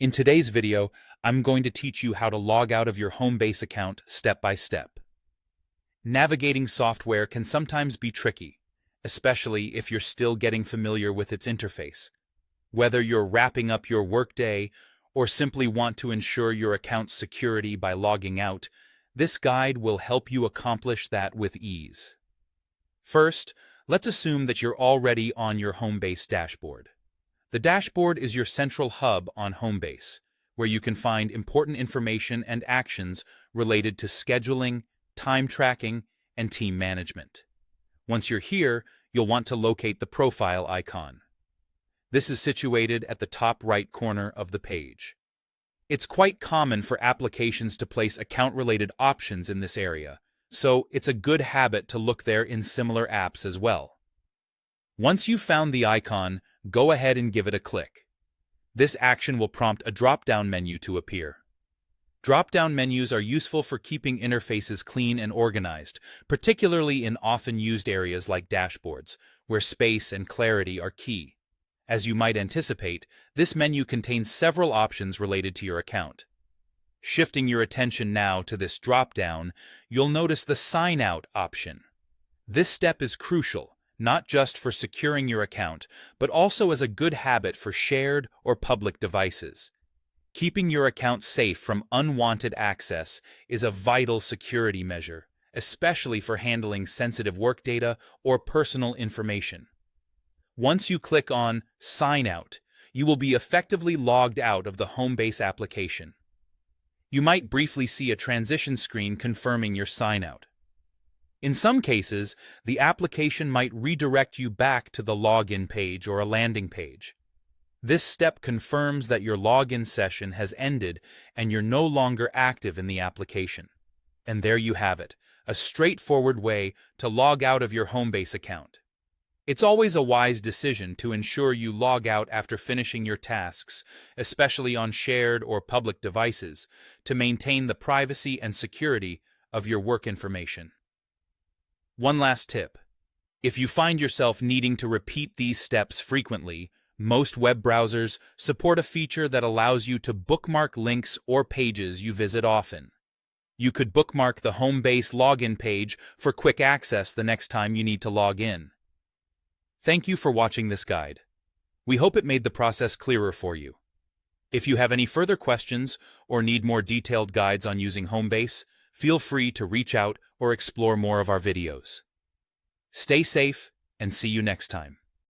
In today's video, I'm going to teach you how to log out of your Homebase account step by step. Navigating software can sometimes be tricky, especially if you're still getting familiar with its interface. Whether you're wrapping up your workday or simply want to ensure your account's security by logging out, this guide will help you accomplish that with ease. First, let's assume that you're already on your Homebase dashboard. The dashboard is your central hub on Homebase, where you can find important information and actions related to scheduling, time tracking, and team management. Once you're here, you'll want to locate the profile icon. This is situated at the top right corner of the page. It's quite common for applications to place account-related options in this area, so it's a good habit to look there in similar apps as well. Once you've found the icon, go ahead and give it a click. This action will prompt a drop-down menu to appear. Drop-down menus are useful for keeping interfaces clean and organized, particularly in often used areas like dashboards, where space and clarity are key. As you might anticipate, this menu contains several options related to your account. Shifting your attention now to this drop-down, you'll notice the Sign Out option. This step is crucial, not just for securing your account, but also as a good habit for shared or public devices. Keeping your account safe from unwanted access is a vital security measure, especially for handling sensitive work data or personal information. Once you click on Sign Out, you will be effectively logged out of the Homebase application. You might briefly see a transition screen confirming your sign out. In some cases, the application might redirect you back to the login page or a landing page. This step confirms that your login session has ended and you're no longer active in the application. And there you have it, a straightforward way to log out of your Homebase account. It's always a wise decision to ensure you log out after finishing your tasks, especially on shared or public devices, to maintain the privacy and security of your work information. One last tip. If you find yourself needing to repeat these steps frequently, most web browsers support a feature that allows you to bookmark links or pages you visit often. You could bookmark the Homebase login page for quick access the next time you need to log in. Thank you for watching this guide. We hope it made the process clearer for you. If you have any further questions or need more detailed guides on using Homebase, feel free to reach out or explore more of our videos. Stay safe and see you next time.